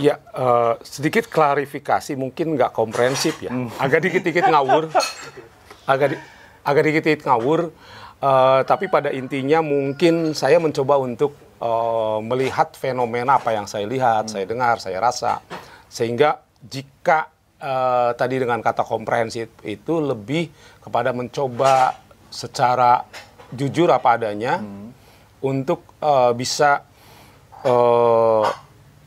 Ya, sedikit klarifikasi, mungkin nggak komprehensif ya. Agak dikit-dikit ngawur. Agak dikit-dikit ngawur. Tapi pada intinya mungkin saya mencoba untuk melihat fenomena apa yang saya lihat, saya dengar, saya rasa. Sehingga jika tadi dengan kata komprehensif itu lebih kepada mencoba secara jujur apa adanya untuk bisa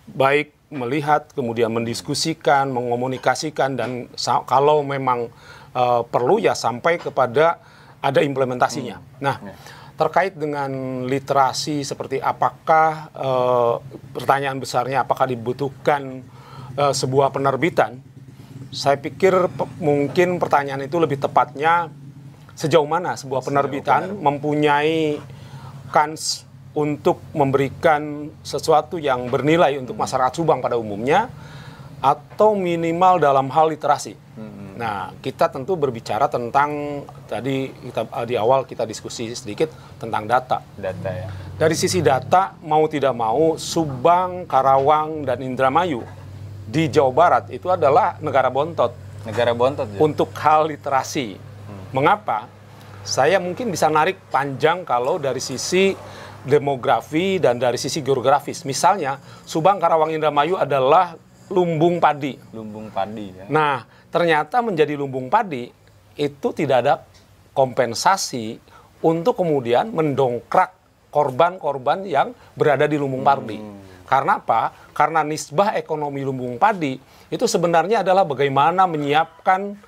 baik melihat, kemudian mendiskusikan, mengomunikasikan, dan kalau memang perlu ya sampai kepada ada implementasinya. Nah, terkait dengan literasi seperti apakah, pertanyaan besarnya apakah dibutuhkan sebuah penerbitan, saya pikir mungkin pertanyaan itu lebih tepatnya sejauh mana sebuah penerbitan mempunyai kans untuk memberikan sesuatu yang bernilai untuk masyarakat Subang pada umumnya, atau minimal dalam hal literasi. Nah, kita tentu berbicara tentang, tadi di awal kita diskusi sedikit tentang data. Data ya. Dari sisi data, mau tidak mau, Subang, Karawang, dan Indramayu di Jawa Barat itu adalah negara bontot. Negara bontot ya? Untuk hal literasi. Mengapa? Saya mungkin bisa narik panjang kalau dari sisi demografi dan dari sisi geografis. Misalnya, Subang, Karawang, Indramayu adalah lumbung padi. Lumbung padi ya. Nah, ternyata menjadi lumbung padi itu tidak ada kompensasi untuk kemudian mendongkrak korban-korban yang berada di lumbung padi. Karena apa? Karena nisbah ekonomi lumbung padi itu sebenarnya adalah bagaimana menyiapkan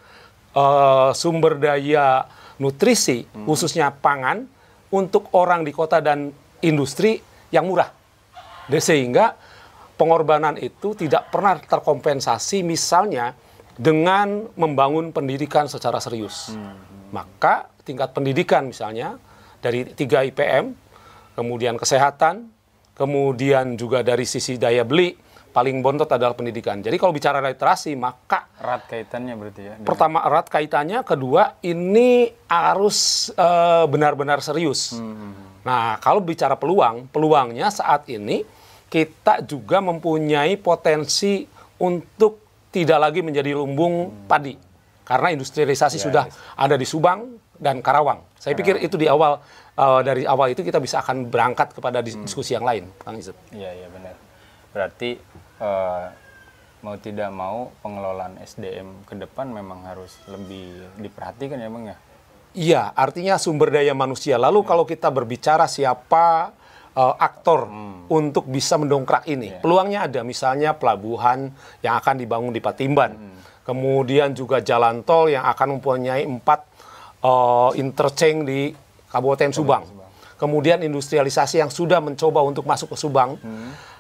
sumber daya nutrisi, khususnya pangan, untuk orang di kota dan industri yang murah. Sehingga pengorbanan itu tidak pernah terkompensasi misalnya dengan membangun pendidikan secara serius. Maka tingkat pendidikan misalnya dari 3 IPM, kemudian kesehatan, kemudian juga dari sisi daya beli, paling bontot adalah pendidikan. Jadi kalau bicara literasi, maka erat kaitannya berarti ya. Pertama erat kaitannya, kedua ini harus benar-benar serius. Nah, kalau bicara peluangnya saat ini kita juga mempunyai potensi untuk tidak lagi menjadi lumbung padi. Karena industrialisasi sudah ada di Subang dan Karawang. Saya pikir itu di awal, dari awal itu kita bisa akan berangkat kepada diskusi yang lain, Kang Izet. Iya, benar. Berarti mau tidak mau pengelolaan SDM ke depan memang harus lebih diperhatikan ya Bang ya? Iya, artinya sumber daya manusia. Lalu kalau kita berbicara siapa aktor untuk bisa mendongkrak ini. Peluangnya ada, misalnya pelabuhan yang akan dibangun di Patimban. Kemudian juga jalan tol yang akan mempunyai 4 interchange di Kabupaten Subang. Kemudian industrialisasi yang sudah mencoba untuk masuk ke Subang.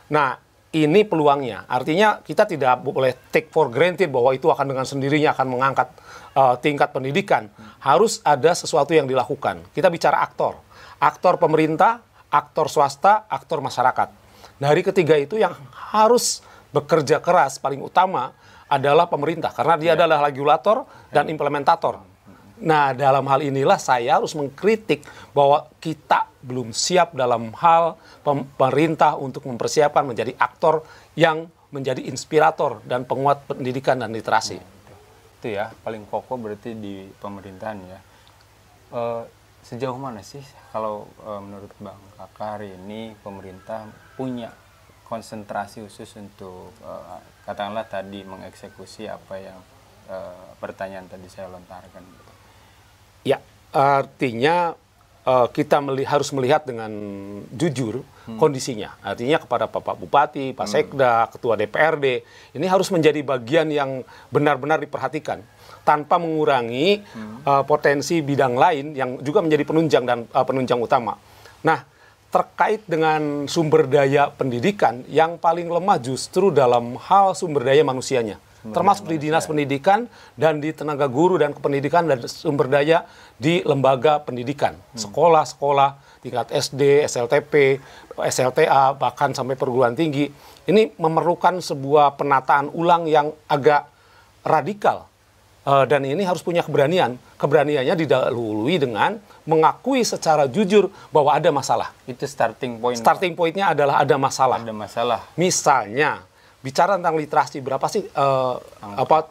Nah, ini peluangnya. Artinya kita tidak boleh take for granted bahwa itu akan dengan sendirinya akan mengangkat tingkat pendidikan. Harus ada sesuatu yang dilakukan. Kita bicara aktor. Aktor pemerintah, aktor swasta, aktor masyarakat. Dari ketiga itu yang harus bekerja keras paling utama adalah pemerintah. Karena dia adalah regulator dan implementator. Nah, dalam hal inilah saya harus mengkritik bahwa kita belum siap dalam hal pemerintah untuk mempersiapkan menjadi aktor yang menjadi inspirator dan penguat pendidikan dan literasi. Itu ya, paling pokok berarti di pemerintahan ya. Sejauh mana sih kalau menurut Bang Kakak hari ini pemerintah punya konsentrasi khusus untuk katakanlah tadi mengeksekusi apa yang pertanyaan tadi saya lontarkan? Ya, artinya kita harus melihat dengan jujur kondisinya. Artinya kepada Bapak Bupati, Pak Sekda, Ketua DPRD, ini harus menjadi bagian yang benar-benar diperhatikan tanpa mengurangi potensi bidang lain yang juga menjadi penunjang dan penunjang utama. Nah, terkait dengan sumber daya pendidikan, yang paling lemah justru dalam hal sumber daya manusianya. Termasuk di dinas pendidikan dan di tenaga guru dan kependidikan dan sumber daya di lembaga pendidikan. Sekolah-sekolah, tingkat SD, SLTP, SLTA, bahkan sampai perguruan tinggi. Ini memerlukan sebuah penataan ulang yang agak radikal. Dan ini harus punya keberanian. Keberaniannya didahului dengan mengakui secara jujur bahwa ada masalah. Itu starting point. Starting point-nya adalah ada masalah. Ada masalah. Misalnya, bicara tentang literasi, berapa sih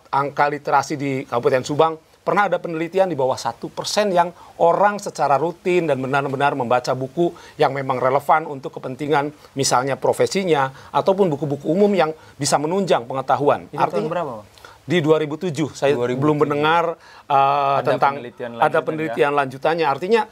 angka literasi di Kabupaten Subang? Pernah ada penelitian di bawah 1% yang orang secara rutin dan benar-benar membaca buku yang memang relevan untuk kepentingan misalnya profesinya ataupun buku-buku umum yang bisa menunjang pengetahuan. Itu tahun berapa, Pak? Di 2007, saya 2007. Belum mendengar tentang ada penelitian lanjutannya. Artinya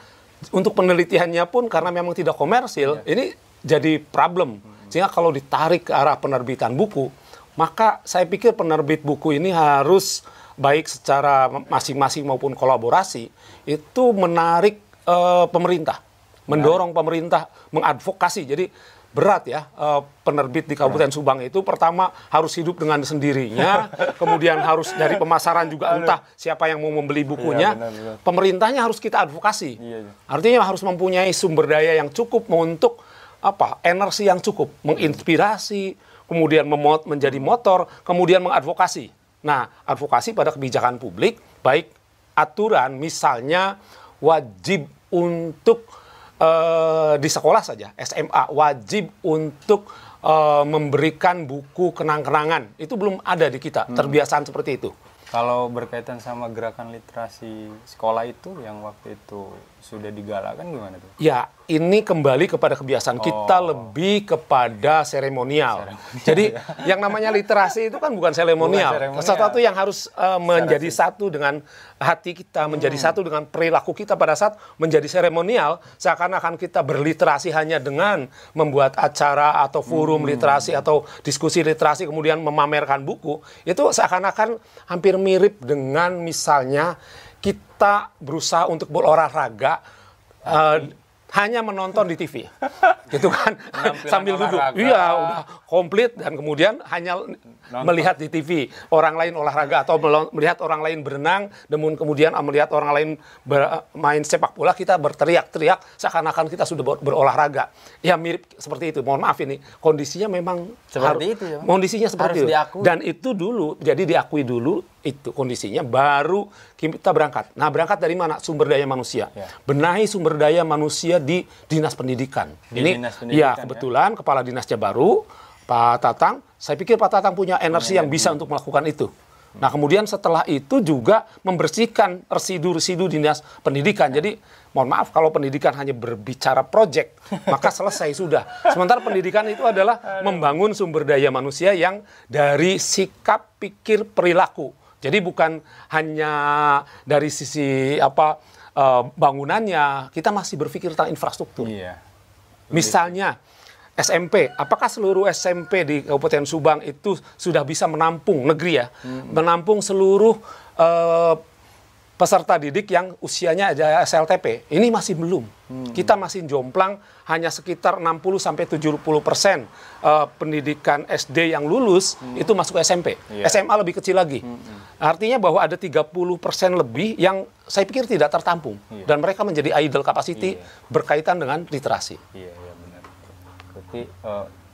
untuk penelitiannya pun karena memang tidak komersil, ini jadi problem. Sehingga kalau ditarik ke arah penerbitan buku, maka saya pikir penerbit buku ini harus baik secara masing-masing maupun kolaborasi, itu menarik pemerintah, mendorong pemerintah mengadvokasi. Jadi berat ya, penerbit di Kabupaten Subang itu pertama harus hidup dengan sendirinya, kemudian harus dari pemasaran juga entah siapa yang mau membeli bukunya, pemerintahnya harus kita advokasi. Artinya harus mempunyai sumber daya yang cukup untuk energi yang cukup, menginspirasi, kemudian menjadi motor, kemudian mengadvokasi. Nah, advokasi pada kebijakan publik, baik aturan misalnya wajib untuk di sekolah saja, SMA, wajib untuk memberikan buku kenang-kenangan. Itu belum ada di kita, terbiasaan seperti itu. Kalau berkaitan sama gerakan literasi sekolah itu yang waktu itu sudah digalakkan gimana tuh? Ya, ini kembali kepada kebiasaan kita lebih kepada seremonial. Jadi yang namanya literasi itu kan bukan seremonial. Sesuatu yang harus menjadi satu dengan hati kita, menjadi satu dengan perilaku kita pada saat menjadi seremonial. Seakan-akan kita berliterasi hanya dengan membuat acara atau forum literasi atau diskusi literasi kemudian memamerkan buku. Itu seakan-akan hampir mirip dengan misalnya kita berusaha untuk berolahraga hanya menonton di TV, gitu kan, sambil duduk. Iya, udah komplit dan kemudian hanya melihat di TV orang lain olahraga atau melihat orang lain berenang, namun kemudian melihat orang lain main sepak bola, kita berteriak-teriak seakan-akan kita sudah berolahraga. Ya mirip seperti itu. Mohon maaf ini kondisinya memang seperti itu ya. Kondisinya seperti itu. Diakui. Dan itu dulu, jadi diakui dulu itu kondisinya baru kita berangkat. Nah, berangkat dari mana? Sumber daya manusia. Ya. Benahi sumber daya manusia di Dinas Pendidikan. Dinas Pendidikan, ya kebetulan Kepala Dinasnya baru, Pak Tatang. Saya pikir Pak Tatang punya energi yang bisa untuk melakukan itu. Nah, kemudian setelah itu juga membersihkan residu-residu Dinas Pendidikan. Jadi, mohon maaf kalau pendidikan hanya berbicara proyek, maka selesai sudah. Sementara pendidikan itu adalah membangun sumber daya manusia yang dari sikap, pikir, perilaku. Jadi bukan hanya dari sisi bangunannya, kita masih berpikir tentang infrastruktur. Iya. Misalnya SMP, apakah seluruh SMP di Kabupaten Subang itu sudah bisa menampung negeri ya, menampung seluruh peserta didik yang usianya ada SLTP? Ini masih belum. Kita masih jomplang hanya sekitar 60-70% pendidikan SD yang lulus itu masuk ke SMP. SMA lebih kecil lagi. Artinya bahwa ada 30% lebih yang saya pikir tidak tertampung. Dan mereka menjadi idle capacity berkaitan dengan literasi. Iya, benar. Berarti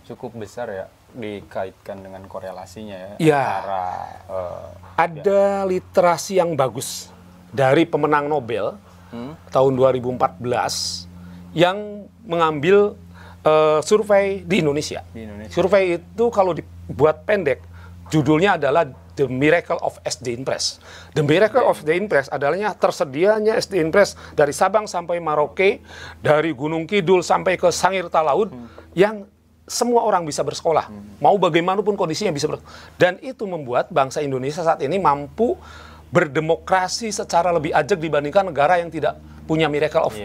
cukup besar ya dikaitkan dengan korelasinya ya. Ada literasi yang bagus dari pemenang Nobel tahun 2014 yang mengambil survei di Indonesia. Survei itu kalau dibuat pendek, judulnya adalah The Miracle of SD Impress. The Miracle of SD Impress adalah tersedianya SD Impress dari Sabang sampai Merauke, dari Gunung Kidul sampai ke Sangir Talaud, yang semua orang bisa bersekolah. Mau bagaimanapun kondisinya bisa bersekolah. Dan itu membuat bangsa Indonesia saat ini mampu berdemokrasi secara lebih ajak dibandingkan negara yang tidak punya Miracle of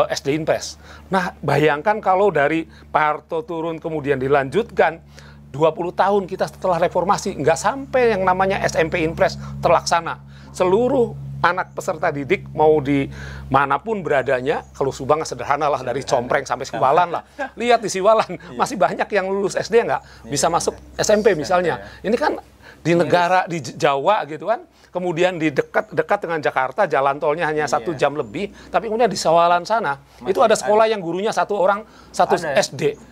SD Impress. Nah, bayangkan kalau dari Pak Harto turun kemudian dilanjutkan 20 tahun kita setelah reformasi, nggak sampai yang namanya SMP Impress terlaksana. Seluruh anak peserta didik mau di manapun beradanya, kalau Subang sederhana lah, dari Compreng sampai Siwalan lah. Lihat di Siwalan, masih banyak yang lulus SD nggak bisa masuk SMP misalnya. Ini kan di negara, di Jawa gitu kan, kemudian di dekat dengan Jakarta, jalan tolnya hanya 1 jam lebih, tapi kemudian di Sawalan sana, itu ada sekolah yang gurunya satu orang, satu SD.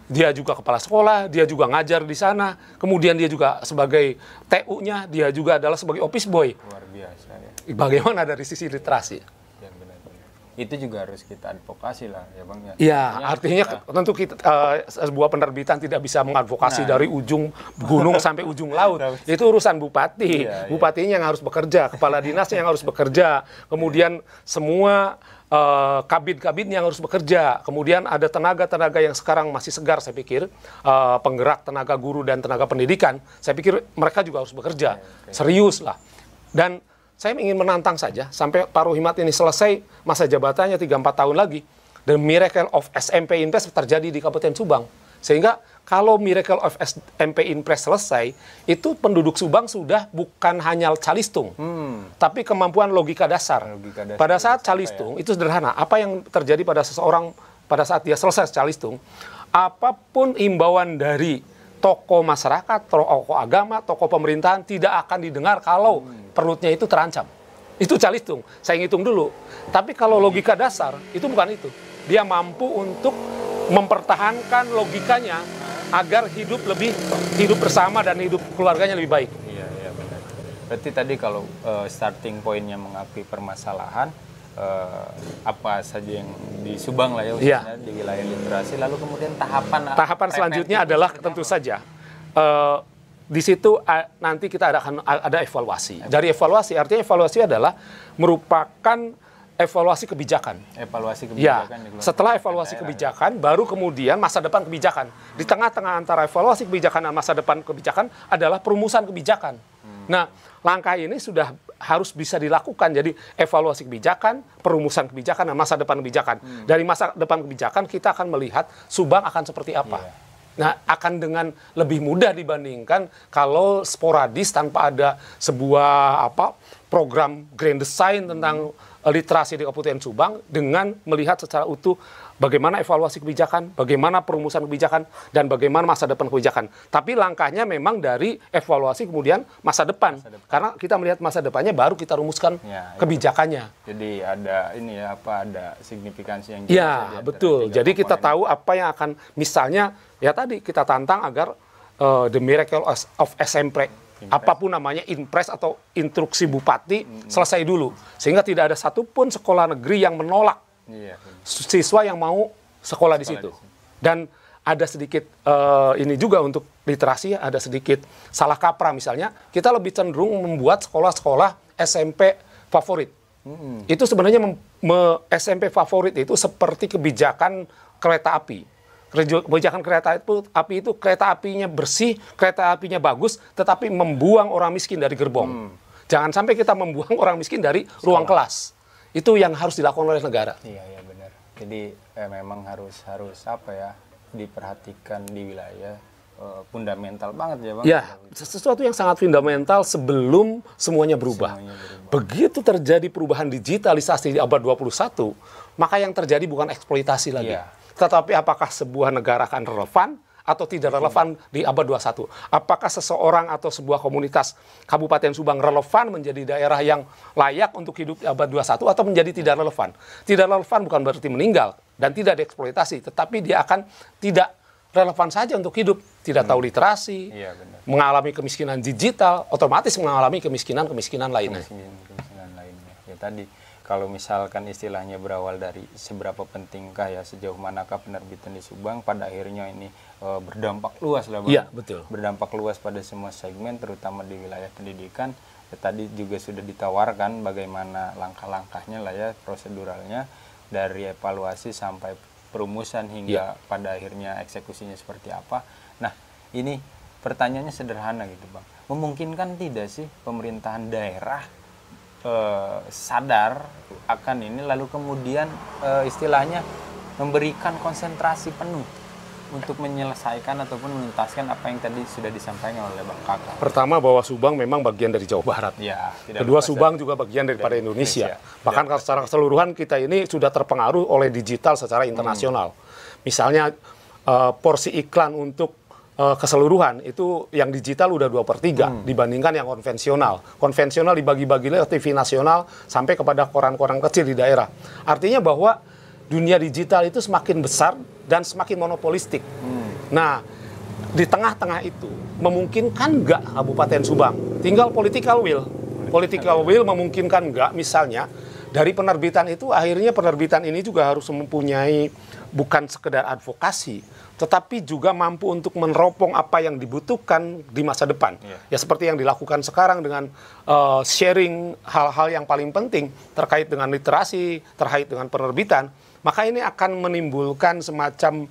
Dia juga kepala sekolah, dia juga ngajar di sana, kemudian dia juga sebagai TU-nya, dia juga adalah sebagai office boy. Luar biasa ya. Bagaimana dari sisi literasi? Ya, benar-benar. itu juga harus kita advokasi lah ya Bang ya. Iya, artinya tentu kita sebuah penerbitan tidak bisa mengadvokasi dari ujung gunung sampai ujung laut. Itu urusan bupati. Bupatinya yang harus bekerja, kepala dinasnya yang harus bekerja, kemudian semua kabin-kabinnya yang harus bekerja. Kemudian ada tenaga-tenaga yang sekarang masih segar, saya pikir, penggerak tenaga guru dan tenaga pendidikan. Saya pikir mereka juga harus bekerja. Serius lah. Dan saya ingin menantang saja sampai Pak Rohimat ini selesai masa jabatannya 3-4 tahun lagi. The miracle of SMP Inpres terjadi di Kabupaten Subang. Sehingga kalau miracle of SMP Inpres selesai, itu penduduk Subang sudah bukan hanya calistung, tapi kemampuan logika dasar. Pada saat calistung, itu sederhana. Apa yang terjadi pada seseorang pada saat dia selesai calistung, apapun imbauan dari tokoh masyarakat, tokoh agama, tokoh pemerintahan tidak akan didengar kalau perutnya itu terancam. Itu calistung. Saya ngitung dulu. Tapi kalau logika dasar, itu bukan itu. Dia mampu untuk mempertahankan logikanya agar hidup bersama dan hidup keluarganya lebih baik. Iya benar. Berarti tadi kalau starting pointnya mengakui permasalahan, apa saja yang di Subang lah ya, di wilayah literasi, lalu kemudian tahapan selanjutnya adalah tentu saja di situ nanti kita akan ada evaluasi. Dari evaluasi, artinya evaluasi adalah merupakan evaluasi kebijakan. Setelah evaluasi kebijakan, baru kemudian masa depan kebijakan. Di tengah-tengah antara evaluasi kebijakan dan masa depan kebijakan adalah perumusan kebijakan. Nah, langkah ini sudah harus bisa dilakukan. Jadi evaluasi kebijakan, perumusan kebijakan, dan masa depan kebijakan. Dari masa depan kebijakan kita akan melihat Subang akan seperti apa. Nah, akan dengan lebih mudah dibandingkan kalau sporadis tanpa ada sebuah program grand design tentang literasi di Kabupaten Subang dengan melihat secara utuh bagaimana evaluasi kebijakan, bagaimana perumusan kebijakan, dan bagaimana masa depan kebijakan. Tapi langkahnya memang dari evaluasi kemudian masa depan. Karena kita melihat masa depannya baru kita rumuskan kebijakannya. Jadi ada ada signifikansi yang jelas. Ya, betul. Jadi kita tahu apa yang akan, misalnya ya tadi kita tantang agar the miracle of SMP, apapun namanya, Inpres atau instruksi bupati, selesai dulu. Sehingga tidak ada satupun sekolah negeri yang menolak siswa yang mau sekolah di situ. Dan ada sedikit ini juga untuk literasi, ada sedikit salah kaprah misalnya, kita lebih cenderung membuat sekolah-sekolah SMP favorit. Itu sebenarnya SMP favorit itu seperti kebijakan kereta api. Kebijakan kereta api itu kereta apinya bersih, kereta apinya bagus, tetapi membuang orang miskin dari gerbong. Jangan sampai kita membuang orang miskin dari ruang kelas. Itu yang harus dilakukan oleh negara. Iya benar. Jadi memang harus diperhatikan di wilayah fundamental banget ya Bang. Ya, sesuatu yang sangat fundamental sebelum semuanya berubah. Begitu terjadi perubahan digitalisasi di abad 21, maka yang terjadi bukan eksploitasi lagi. Tetapi apakah sebuah negara akan relevan atau tidak relevan di abad 21? Apakah seseorang atau sebuah komunitas Kabupaten Subang relevan menjadi daerah yang layak untuk hidup di abad 21 atau menjadi tidak relevan? Tidak relevan bukan berarti meninggal dan tidak dieksploitasi, tetapi dia akan tidak relevan saja untuk hidup. Tidak tahu literasi, mengalami kemiskinan digital, otomatis mengalami kemiskinan lainnya. Ya tadi, kalau misalkan istilahnya berawal dari seberapa pentingkah ya, sejauh manakah penerbitan di Subang, pada akhirnya ini berdampak luas lah Bang. Iya, betul. Berdampak luas pada semua segmen, terutama di wilayah pendidikan. Tadi juga sudah ditawarkan bagaimana langkah-langkahnya lah ya, proseduralnya, dari evaluasi sampai perumusan hingga pada akhirnya eksekusinya seperti apa. Nah, ini pertanyaannya sederhana gitu Bang. Memungkinkan tidak sih pemerintahan daerah sadar akan ini, lalu kemudian istilahnya memberikan konsentrasi penuh untuk menyelesaikan ataupun menuntaskan apa yang tadi sudah disampaikan oleh Bang Kakak? Pertama, bahwa Subang memang bagian dari Jawa Barat. Kedua, Subang juga bagian daripada Indonesia. Bahkan secara keseluruhan kita ini sudah terpengaruh oleh digital secara internasional. Misalnya porsi iklan untuk keseluruhan itu yang digital udah 2/3 dibandingkan yang konvensional. Konvensional dibagi-bagi oleh TV nasional sampai kepada koran-koran kecil di daerah. Artinya bahwa dunia digital itu semakin besar dan semakin monopolistik. Nah, di tengah-tengah itu memungkinkan nggak Kabupaten Subang? Tinggal political will. Political will memungkinkan nggak misalnya dari penerbitan itu akhirnya penerbitan ini juga harus mempunyai bukan sekedar advokasi, tetapi juga mampu untuk meneropong apa yang dibutuhkan di masa depan. Ya seperti yang dilakukan sekarang dengan sharing hal-hal yang paling penting terkait dengan literasi, terkait dengan penerbitan, maka ini akan menimbulkan semacam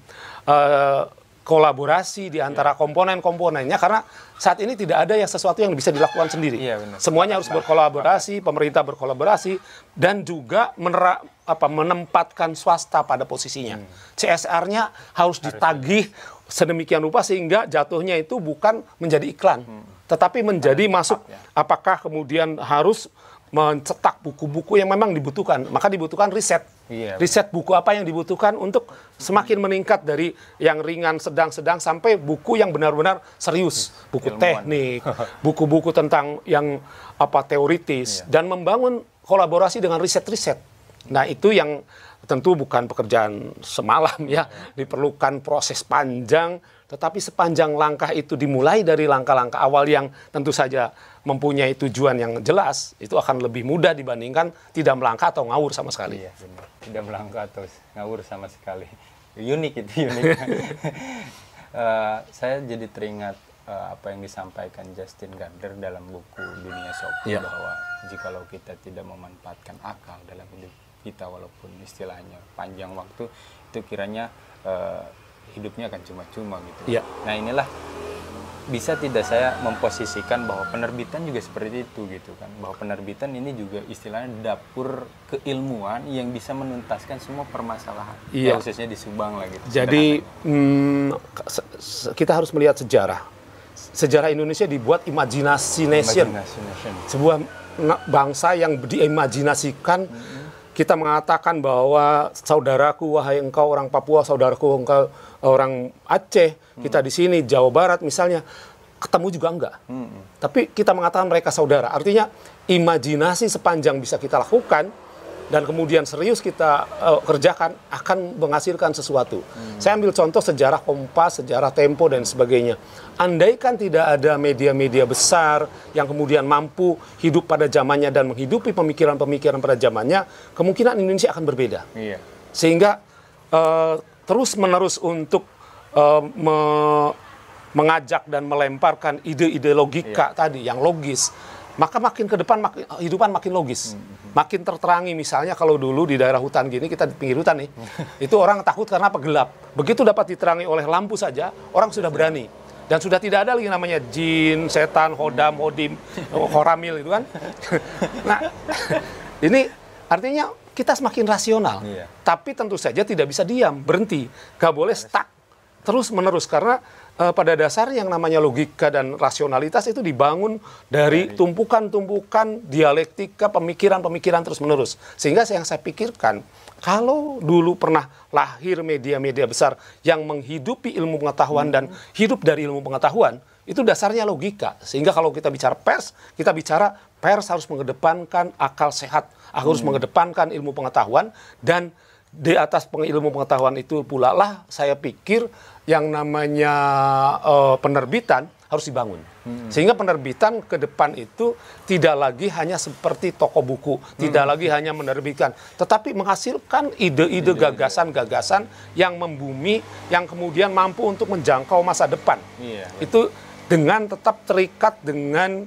kolaborasi di antara komponen-komponennya, karena saat ini tidak ada yang sesuatu yang bisa dilakukan sendiri. Semuanya harus berkolaborasi, pemerintah berkolaborasi, dan juga menempatkan swasta pada posisinya. CSR-nya harus ditagih sedemikian rupa sehingga jatuhnya itu bukan menjadi iklan, tetapi menjadi masuk. Apakah kemudian harus mencetak buku-buku yang memang dibutuhkan, maka dibutuhkan riset. Riset buku apa yang dibutuhkan untuk semakin meningkat dari yang ringan, sedang-sedang sampai buku yang benar-benar serius, buku teknik, buku-buku tentang yang teoritis, dan membangun kolaborasi dengan riset-riset. Nah, itu yang tentu bukan pekerjaan semalam ya, diperlukan proses panjang, tetapi sepanjang langkah itu dimulai dari langkah-langkah awal yang tentu saja mempunyai tujuan yang jelas, itu akan lebih mudah dibandingkan tidak melangkah atau ngawur sama sekali. Iya, benar. Tidak melangkah atau ngawur sama sekali. Unik itu, unik. Saya jadi teringat apa yang disampaikan Justin Gardner dalam buku Dunia Soku, bahwa jikalau kita tidak memanfaatkan akal dalam hidup kita, walaupun istilahnya panjang waktu, itu kiranya hidupnya akan cuma-cuma gitu. Nah, inilah bisa tidak saya memposisikan bahwa penerbitan juga seperti itu gitu kan, bahwa penerbitan ini juga istilahnya dapur keilmuan yang bisa menuntaskan semua permasalahan, khususnya di Subang lah gitu. Jadi kita harus melihat sejarah Indonesia dibuat imajinasi nation. Sebuah bangsa yang diimajinasikan. Kita mengatakan bahwa saudaraku wahai engkau orang Papua, saudaraku engkau orang Aceh, kita di sini Jawa Barat misalnya, ketemu juga enggak. Tapi kita mengatakan mereka saudara. Artinya imajinasi sepanjang bisa kita lakukan dan kemudian serius kita kerjakan akan menghasilkan sesuatu. Saya ambil contoh sejarah Kompas, sejarah Tempo dan sebagainya. Andaikan tidak ada media-media besar yang kemudian mampu hidup pada zamannya dan menghidupi pemikiran-pemikiran pada zamannya, kemungkinan Indonesia akan berbeda. Sehingga terus-menerus untuk mengajak dan melemparkan ide-ide logika tadi yang logis, maka makin ke depan kehidupan makin logis, makin terterangi. Misalnya kalau dulu di daerah hutan gini, kita di pinggir hutan nih, itu orang takut karena apa? Gelap. Begitu dapat diterangi oleh lampu saja, orang sudah berani. Dan sudah tidak ada lagi namanya jin, setan, hodam, hodim, horamil itu kan. Nah, ini artinya kita semakin rasional. Tapi tentu saja tidak bisa diam, berhenti. Gak boleh stuck, terus-menerus. Karena pada dasarnya yang namanya logika dan rasionalitas itu dibangun dari tumpukan-tumpukan dialektika, pemikiran-pemikiran terus-menerus. Sehingga yang saya pikirkan, kalau dulu pernah lahir media-media besar yang menghidupi ilmu pengetahuan dan hidup dari ilmu pengetahuan, itu dasarnya logika. Sehingga kalau kita bicara pers, kita bicara pers harus mengedepankan akal sehat, harus mengedepankan ilmu pengetahuan, dan di atas ilmu pengetahuan itu pula lah saya pikir yang namanya penerbitan harus dibangun. Sehingga penerbitan ke depan itu tidak lagi hanya seperti toko buku, tidak lagi hanya menerbitkan, tetapi menghasilkan ide-ide, gagasan-gagasan yang membumi, yang kemudian mampu untuk menjangkau masa depan. Itu dengan tetap terikat dengan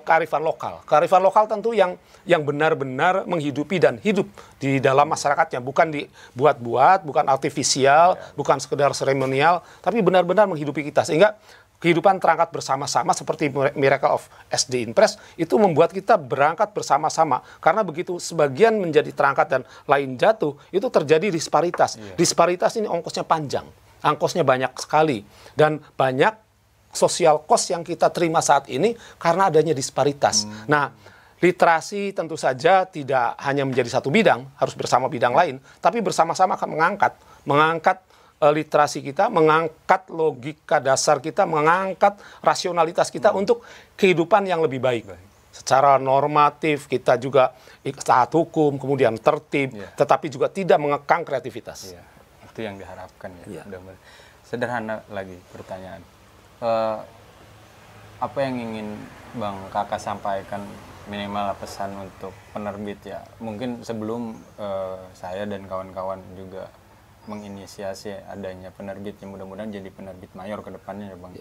kearifan lokal. Kearifan lokal tentu yang benar-benar menghidupi dan hidup di dalam masyarakatnya, bukan dibuat-buat, bukan artifisial, bukan sekedar seremonial, tapi benar-benar menghidupi kita. Sehingga kehidupan terangkat bersama-sama seperti Miracle of SD Impress itu membuat kita berangkat bersama-sama. Karena begitu sebagian menjadi terangkat dan lain jatuh, itu terjadi disparitas. Disparitas ini ongkosnya panjang, ongkosnya banyak sekali, dan banyak social cost yang kita terima saat ini karena adanya disparitas. Nah, literasi tentu saja tidak hanya menjadi satu bidang, harus bersama bidang lain, tapi bersama-sama akan mengangkat literasi kita, mengangkat logika dasar kita, mengangkat rasionalitas kita untuk kehidupan yang lebih baik. Secara normatif kita juga taat hukum, kemudian tertib, tetapi juga tidak mengekang kreativitas. Itu yang diharapkan ya. Sederhana lagi pertanyaan. Apa yang ingin Bang Kakak sampaikan minimal pesan untuk penerbit ya. Mungkin sebelum saya dan kawan-kawan juga menginisiasi adanya penerbit yang mudah-mudahan jadi penerbit mayor ke depannya ya Bang.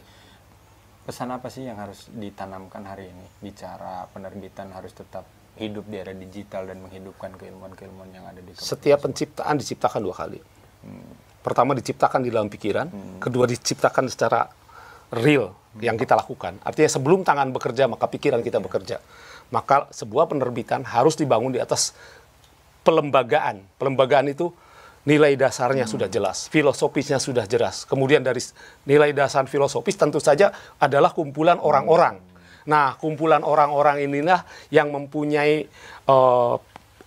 Pesan apa sih yang harus ditanamkan hari ini? Bicara penerbitan harus tetap hidup di era digital dan menghidupkan keilmuan-keilmuan yang ada di kampus. Setiap penciptaan diciptakan 2 kali. Pertama diciptakan di dalam pikiran, kedua diciptakan secara real yang kita lakukan. Artinya sebelum tangan bekerja maka pikiran kita bekerja. Maka sebuah penerbitan harus dibangun di atas pelembagaan. Pelembagaan itu nilai dasarnya sudah jelas, filosofisnya sudah jelas. Kemudian dari nilai dasar filosofis tentu saja adalah kumpulan orang-orang. Nah, kumpulan orang-orang inilah yang mempunyai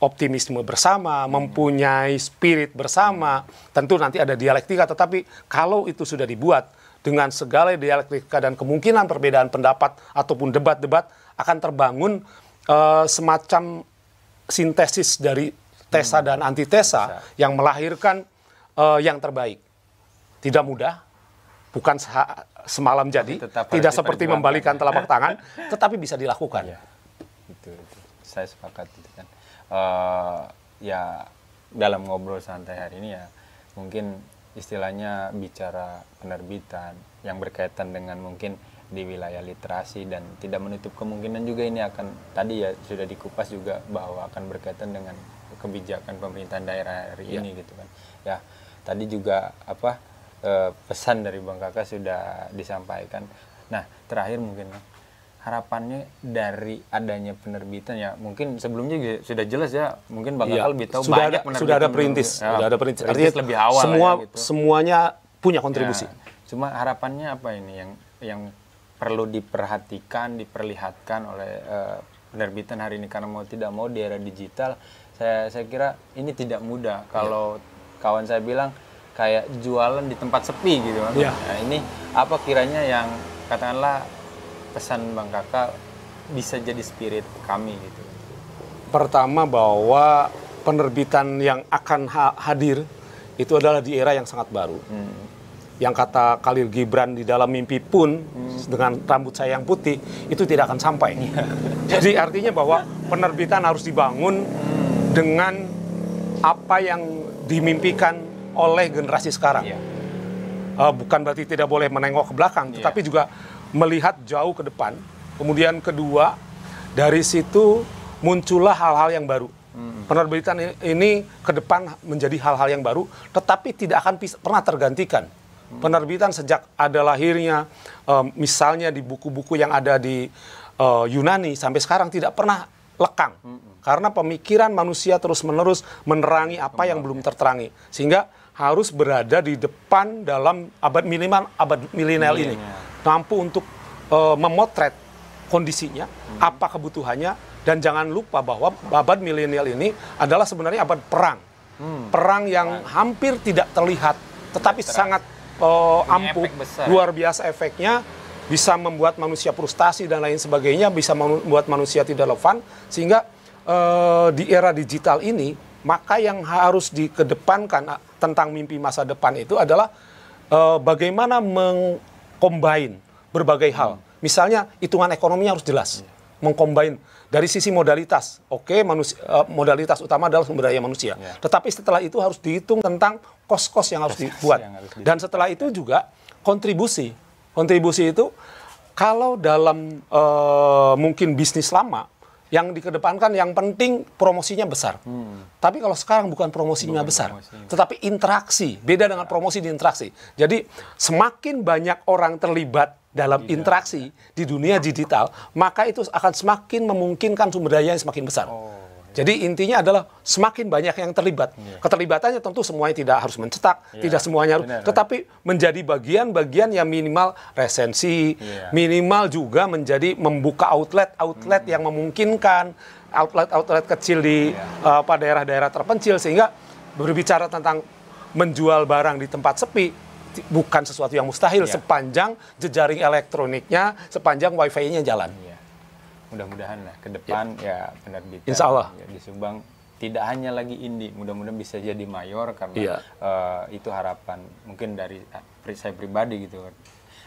optimisme bersama, mempunyai spirit bersama. Tentu nanti ada dialektika, tetapi kalau itu sudah dibuat dengan segala dialektika dan kemungkinan perbedaan pendapat ataupun debat-debat akan terbangun semacam sintesis dari tesa dan antitesa yang melahirkan yang terbaik. Tidak mudah, bukan semalam jadi, tidak seperti membalikan telapak tangan, tetapi bisa dilakukan. Ya, itu. Saya sepakat itu kan. Ya dalam ngobrol santai hari ini ya mungkin istilahnya bicara penerbitan yang berkaitan dengan mungkin di wilayah literasi dan tidak menutup kemungkinan juga ini akan tadi ya sudah dikupas juga bahwa akan berkaitan dengan kebijakan pemerintahan daerah hari ini gitu kan. Ya, tadi juga pesan dari Bang Kakak sudah disampaikan. Nah, terakhir mungkin harapannya dari adanya penerbitan ya mungkin sebelumnya juga sudah jelas ya, mungkin Bang Kakak lebih tahu banyak penerbitan. Sudah ada perintis, sudah ada perintis. Artinya lebih awal gitu. Semuanya punya kontribusi. Ya, cuma harapannya apa ini yang perlu diperhatikan, diperlihatkan oleh penerbitan hari ini karena mau tidak mau di era digital saya kira ini tidak mudah. Kalau kawan saya bilang kayak jualan di tempat sepi gitu. Nah, ini apa kiranya yang katakanlah pesan Bang Kakak bisa jadi spirit kami gitu. Pertama bahwa penerbitan yang akan hadir itu adalah di era yang sangat baru. Yang kata Khalil Gibran di dalam mimpi pun dengan rambut saya yang putih itu tidak akan sampai. Jadi artinya bahwa penerbitan harus dibangun dengan apa yang dimimpikan oleh generasi sekarang. Bukan berarti tidak boleh menengok ke belakang, tetapi juga melihat jauh ke depan. Kemudian kedua, dari situ muncullah hal-hal yang baru. Penerbitan ini ke depan menjadi hal-hal yang baru, tetapi tidak akan pernah tergantikan. Penerbitan sejak ada lahirnya, misalnya di buku-buku yang ada di Yunani sampai sekarang tidak pernah lekang. Karena pemikiran manusia terus-menerus menerangi apa yang belum terterangi. Sehingga harus berada di depan dalam abad milenial ini. Mampu untuk memotret kondisinya, apa kebutuhannya, dan jangan lupa bahwa abad milenial ini adalah sebenarnya abad perang. Perang yang hampir tidak terlihat, tetapi sangat ampuh, luar biasa efeknya, bisa membuat manusia frustasi dan lain sebagainya, bisa membuat manusia tidak relevan, sehingga di era digital ini, maka yang harus dikedepankan tentang mimpi masa depan itu adalah bagaimana mengcombine berbagai hal. Misalnya hitungan ekonominya harus jelas, mengcombine dari sisi modalitas. Oke, modalitas utama adalah sumber daya manusia. Tetapi setelah itu harus dihitung tentang kos-kos yang harus dibuat. Dan setelah itu juga kontribusi. Kontribusi itu kalau dalam mungkin bisnis lama, yang dikedepankan yang penting promosinya besar. Tapi kalau sekarang bukan promosinya besar, tetapi interaksi. Beda dengan promosi di interaksi. Jadi semakin banyak orang terlibat dalam interaksi di dunia digital, maka itu akan semakin memungkinkan sumber daya yang semakin besar. Jadi intinya adalah semakin banyak yang terlibat. Keterlibatannya tentu semuanya tidak harus mencetak, tidak semuanya harus, tetapi menjadi bagian-bagigian yang minimal resensi, minimal juga menjadi membuka outlet yang memungkinkan, outlet kecil di daerah-daerah terpencil, sehingga berbicara tentang menjual barang di tempat sepi bukan sesuatu yang mustahil sepanjang jejaring elektroniknya, sepanjang wifi-nya jalan. Mudah-mudahan lah ke depan ya penerbitan Insya Allah di Subang tidak hanya lagi indie, mudah-mudahan bisa jadi mayor karena itu harapan mungkin dari saya pribadi gitu.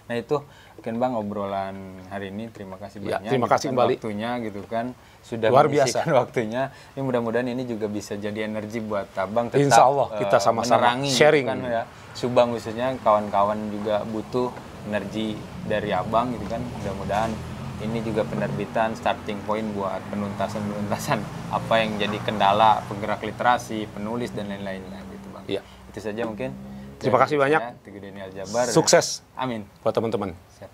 Nah itu mungkin Bang obrolan hari ini, terima kasih Ya, banyak. terima gitu kasih kan, kembali. waktunya gitu kan sudah Luar menyisikan biasa. waktunya. Ini mudah-mudahan ini juga bisa jadi energi buat Abang tetap Insya Allah kita sama-sama menerangi gitu sharing. kan ya. Subang khususnya kawan-kawan juga butuh energi dari Abang gitu kan. Mudah-mudahan ini juga penerbitan starting point buat penuntasan apa yang jadi kendala penggerak literasi, penulis dan lain-lainnya gitu Bang. Iya. Itu saja mungkin. Terima kasih banyak. Teguh Daniel Jabar. Sukses Amin. buat teman-teman. Siap.